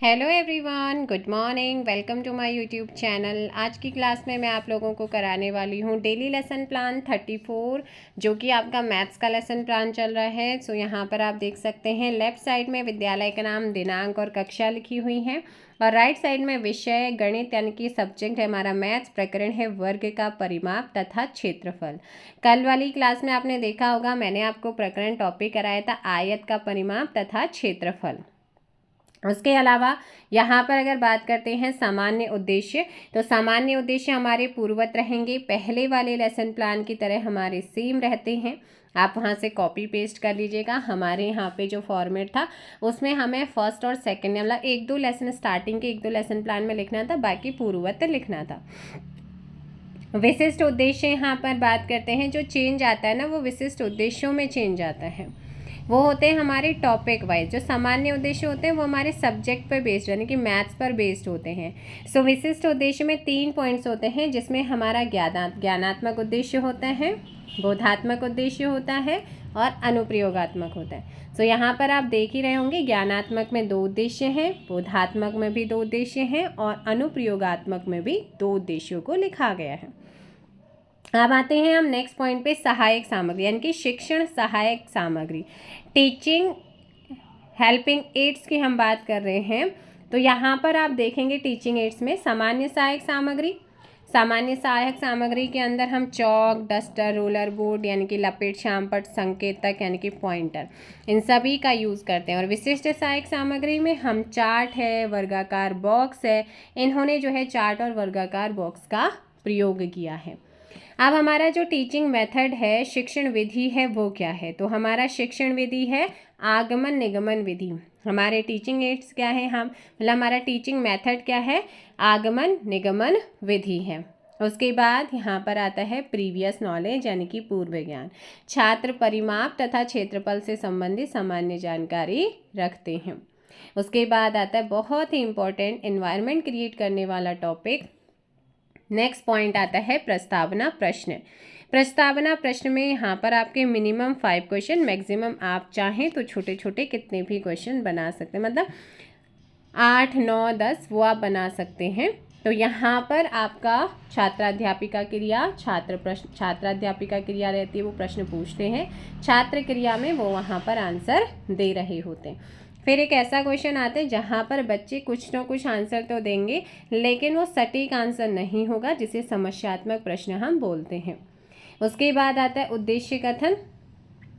Hello everyone, good morning. Welcome to my YouTube channel. आज की class में मैं आप लोगों को कराने वाली हूँ डेली लेसन प्लान 34, जो कि आपका मैथ्स का लेसन प्लान चल रहा है। सो यहाँ पर आप देख सकते हैं लेफ्ट साइड में विद्यालय का नाम, दिनांक और कक्षा लिखी हुई है, और राइट साइड में विषय गणित यानी कि सब्जेक्ट है हमारा मैथ्स, प्रकरण है वर्ग का परिमाप तथा क्षेत्रफल। कल वाली क्लास में आपने देखा होगा, मैंने आपको प्रकरण टॉपिक कराया था आयत का परिमाप तथा क्षेत्रफल। उसके अलावा यहाँ पर अगर बात करते हैं सामान्य उद्देश्य, तो सामान्य उद्देश्य हमारे पूर्ववत रहेंगे, पहले वाले लेसन प्लान की तरह हमारे सेम रहते हैं। आप वहाँ से कॉपी पेस्ट कर लीजिएगा। हमारे यहाँ पे जो फॉर्मेट था उसमें हमें फर्स्ट और सेकंड मतलब एक दो लेसन स्टार्टिंग के एक दो लेसन प्लान में लिखना था, बाकी पूर्ववत लिखना था। विशिष्ट उद्देश्य यहाँ पर बात करते हैं, जो चेंज आता है ना वो विशिष्ट उद्देश्यों में चेंज आता है, वो होते हैं हमारे टॉपिक वाइज। जो सामान्य उद्देश्य होते हैं वो हमारे सब्जेक्ट पर बेस्ड यानी कि मैथ्स पर बेस्ड होते हैं। सो विशिष्ट उद्देश्य में 3 पॉइंट्स होते हैं, जिसमें हमारा ज्ञानात्मक उद्देश्य होता है, बोधात्मक उद्देश्य होता है और अनुप्रयोगात्मक होता है। सो यहाँ पर आप देख ही रहे होंगे, ज्ञानात्मक में 2 उद्देश्य हैं, बोधात्मक में भी 2 उद्देश्य हैं और अनुप्रयोगात्मक में भी 2 उद्देश्यों को लिखा गया है। अब आते हैं हम नेक्स्ट पॉइंट पे, सहायक सामग्री यानी कि शिक्षण सहायक सामग्री, टीचिंग हेल्पिंग एड्स की हम बात कर रहे हैं। तो यहाँ पर आप देखेंगे टीचिंग एड्स में सामान्य सहायक सामग्री, सामान्य सहायक सामग्री के अंदर हम चौक, डस्टर, रोलर बोर्ड यानी कि लपेट, श्यामपट्ट, संकेतक यानी कि पॉइंटर, इन सभी का यूज़ करते हैं। और विशिष्ट सहायक सामग्री में हम चार्ट है, वर्गाकार बॉक्स है, इन्होंने जो है चार्ट और वर्गाकार बॉक्स का प्रयोग किया है। अब हमारा जो टीचिंग मेथड है, शिक्षण विधि है, वो क्या है? तो हमारा शिक्षण विधि है आगमन निगमन विधि। हमारे टीचिंग एड्स क्या है, हम मतलब हमारा टीचिंग मेथड क्या है, आगमन निगमन विधि है। उसके बाद यहाँ पर आता है प्रीवियस नॉलेज यानी कि पूर्व ज्ञान। छात्र परिमाप तथा क्षेत्रफल से संबंधित सामान्य जानकारी रखते हैं। उसके बाद आता है बहुत ही इंपॉर्टेंट एनवायरनमेंट क्रिएट करने वाला टॉपिक। नेक्स्ट पॉइंट आता है प्रस्तावना प्रश्न। प्रस्तावना प्रश्न में यहाँ पर आपके मिनिमम 5 क्वेश्चन, मैक्सिमम आप चाहें तो छोटे छोटे कितने भी क्वेश्चन बना सकते हैं, मतलब 8, 9, 10 वो आप बना सकते हैं। तो यहाँ पर आपका छात्राध्यापिका क्रिया, छात्र प्रश्न, छात्राध्यापिका क्रिया रहती है, वो प्रश्न पूछते हैं, छात्र क्रिया में वो वहाँ पर आंसर दे रहे होते हैं। फिर एक ऐसा क्वेश्चन आता है जहाँ पर बच्चे कुछ ना कुछ आंसर तो देंगे, लेकिन वो सटीक आंसर नहीं होगा, जिसे समस्यात्मक प्रश्न हम बोलते हैं। उसके बाद आता है उद्देश्य कथन,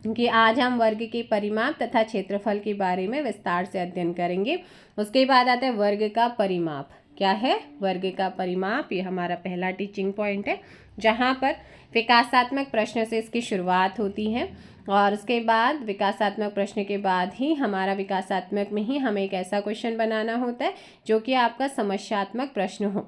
कि आज हम वर्ग के परिमाप तथा क्षेत्रफल के बारे में विस्तार से अध्ययन करेंगे। उसके बाद आता है वर्ग का परिमाप। क्या है वर्ग का परिमाप? ये हमारा पहला टीचिंग पॉइंट है, जहाँ पर विकासात्मक प्रश्न से इसकी शुरुआत होती है, और उसके बाद विकासात्मक प्रश्न के बाद ही हमारा विकासात्मक में ही हमें एक ऐसा क्वेश्चन बनाना होता है जो कि आपका समस्यात्मक प्रश्न हो।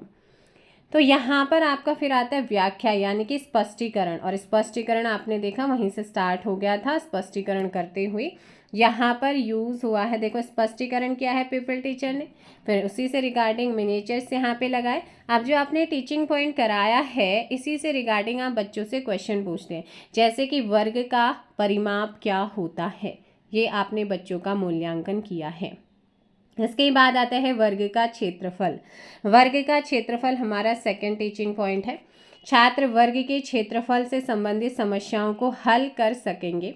तो यहाँ पर आपका फिर आता है व्याख्या यानी कि स्पष्टीकरण, और स्पष्टीकरण आपने देखा वहीं से स्टार्ट हो गया था स्पष्टीकरण करते हुए, यहाँ पर यूज़ हुआ है। देखो स्पष्टीकरण क्या है पीपल टीचर ने, फिर उसी से रिगार्डिंग मिनिएचर्स यहाँ पे लगाए। अब जो आपने टीचिंग पॉइंट कराया है, इसी से रिगार्डिंग आप बच्चों से क्वेश्चन पूछते हैं, जैसे कि वर्ग का परिमाप क्या होता है, ये आपने बच्चों का मूल्यांकन किया है। इसके बाद आता है वर्ग का क्षेत्रफल। वर्ग का क्षेत्रफल हमारा सेकंड टीचिंग पॉइंट है। छात्र वर्ग के क्षेत्रफल से संबंधित समस्याओं को हल कर सकेंगे।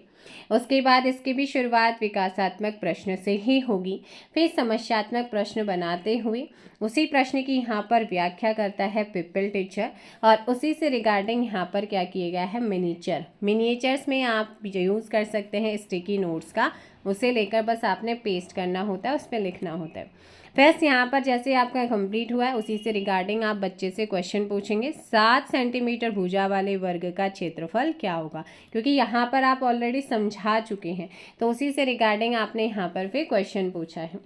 उसके बाद इसकी भी शुरुआत विकासात्मक प्रश्न से ही होगी, फिर समस्यात्मक प्रश्न बनाते हुए उसी प्रश्न की यहाँ पर व्याख्या करता है पीपल टीचर, और उसी से रिगार्डिंग यहाँ पर क्या किया गया है मिनिएचर। मिनिएचर्स में आप यूज़ कर सकते हैं स्टिकी नोट्स का, उसे लेकर बस आपने पेस्ट करना होता है, उस पर लिखना होता है। बस यहाँ पर जैसे आपका कंप्लीट हुआ है, उसी से रिगार्डिंग आप बच्चे से क्वेश्चन पूछेंगे, 7 सेंटीमीटर भुजा वाले वर्ग का क्षेत्रफल क्या होगा, क्योंकि यहाँ पर आप ऑलरेडी समझा चुके हैं, तो उसी से रिगार्डिंग आपने यहाँ पर फिर क्वेश्चन पूछा है।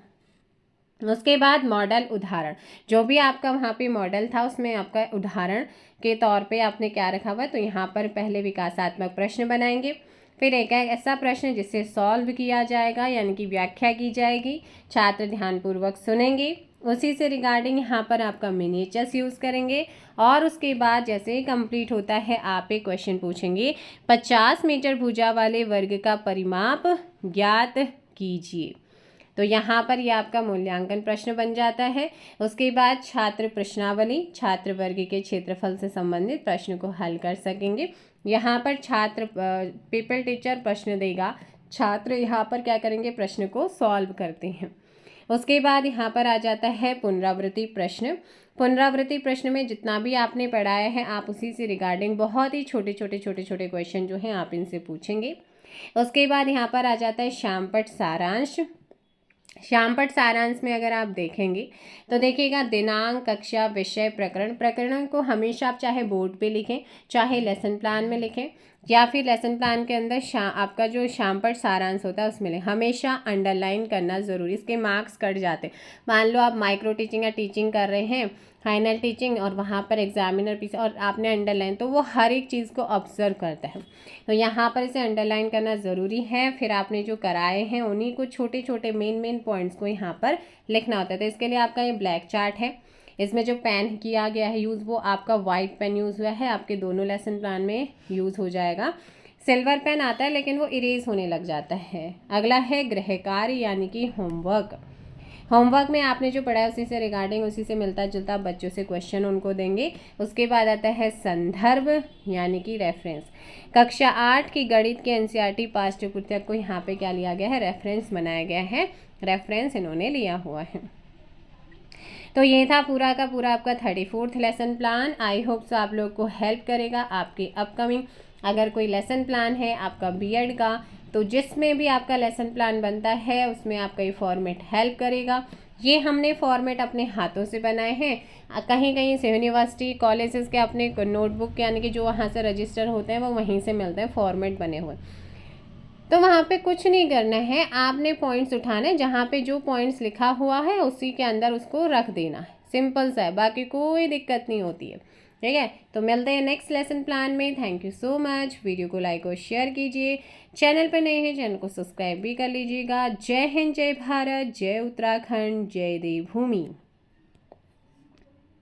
उसके बाद मॉडल उदाहरण, जो भी आपका वहाँ पे मॉडल था उसमें आपका उदाहरण के तौर पे आपने क्या रखा हुआ है, तो यहाँ पर पहले विकासात्मक प्रश्न बनाएंगे, फिर एक ऐसा प्रश्न जिसे सॉल्व किया जाएगा यानी कि व्याख्या की जाएगी, छात्र ध्यानपूर्वक सुनेंगे, उसी से रिगार्डिंग यहाँ पर आपका मिनिएचर्स यूज़ करेंगे, और उसके बाद जैसे ही कंप्लीट होता है आप एक क्वेश्चन पूछेंगे, 50 मीटर भुजा वाले वर्ग का परिमाप ज्ञात कीजिए। तो यहाँ पर ये आपका मूल्यांकन प्रश्न बन जाता है। उसके बाद छात्र प्रश्नावली, छात्र वर्ग के क्षेत्रफल से संबंधित प्रश्न को हल कर सकेंगे। यहाँ पर छात्र पीपल टीचर प्रश्न देगा, छात्र यहाँ पर क्या करेंगे, प्रश्न को सॉल्व करते हैं। उसके बाद यहाँ पर आ जाता है पुनरावृत्ति प्रश्न। पुनरावृत्ति प्रश्न में जितना भी आपने पढ़ाया है आप उसी से रिगार्डिंग बहुत ही छोटे छोटे क्वेश्चन जो हैं आप इनसे पूछेंगे। उसके बाद यहाँ पर आ जाता है श्यामपट्ट सारांश। श्यामपट्ट सारांश में अगर आप देखेंगे तो देखिएगा दिनांक, कक्षा, विषय, प्रकरण। प्रकरण को हमेशा आप चाहे बोर्ड पे लिखें, चाहे लेसन प्लान में लिखें, या फिर लेसन प्लान के अंदर आपका जो श्यामपट्ट सारांश होता है उसमें हमेशा अंडरलाइन करना ज़रूरी, इसके मार्क्स कट जाते। मान लो आप माइक्रो टीचिंग या टीचिंग कर रहे हैं, फाइनल टीचिंग, और वहाँ पर एग्जामिनर पीछे और आपने अंडरलाइन, तो वो हर एक चीज़ को ऑब्जर्व करता है, तो यहाँ पर इसे अंडरलाइन करना ज़रूरी है। फिर आपने जो कराए हैं उन्हीं को छोटे छोटे मेन पॉइंट्स को यहाँ पर लिखना होता है। तो इसके लिए आपका ये ब्लैक चार्ट है, इसमें जो पेन किया गया है यूज़ वो आपका वाइट पेन यूज़ हुआ है, आपके दोनों लेसन प्लान में यूज़ हो जाएगा। सिल्वर पेन आता है लेकिन वो इरेज होने लग जाता है। अगला है गृह कार्य यानी कि होमवर्क। होमवर्क में आपने जो पढ़ा है उसी से रिगार्डिंग, उसी से मिलता जुलता बच्चों से क्वेश्चन उनको देंगे। उसके बाद आता है संदर्भ यानी कि रेफरेंस। कक्षा 8 की गणित के एनसीईआरटी पाठ्य पुस्तक को यहाँ पे क्या लिया गया है, रेफरेंस बनाया गया है, रेफरेंस इन्होंने लिया हुआ है। तो ये था पूरा का पूरा आपका 34th lesson plan. I hope so आप लोग को हेल्प करेगा आपके अपकमिंग, अगर कोई लेसन प्लान है आपका बीएड का, तो जिसमें भी आपका लेसन प्लान बनता है उसमें आपका ये फॉर्मेट हेल्प करेगा। ये हमने फॉर्मेट अपने हाथों से बनाए हैं। कहीं कहीं से यूनिवर्सिटी कॉलेजेस के अपने नोटबुक यानी कि जो वहाँ से रजिस्टर होते हैं वो वहीं से मिलते हैं फॉर्मेट बने हुए। तो वहाँ पे कुछ नहीं करना है, आपने पॉइंट्स उठाने, जहाँ पे जो पॉइंट्स लिखा हुआ है उसी के अंदर उसको रख देना है, सिंपल सा है, बाकी कोई दिक्कत नहीं होती है। ठीक है, तो मिलते हैं नेक्स्ट लेसन प्लान में। Thank you so much. Video को लाइक और शेयर कीजिए, चैनल पर नए हैं चैनल को सब्सक्राइब भी कर लीजिएगा। जय हिंद, जय भारत, जय उत्तराखंड, जय देवभूमि।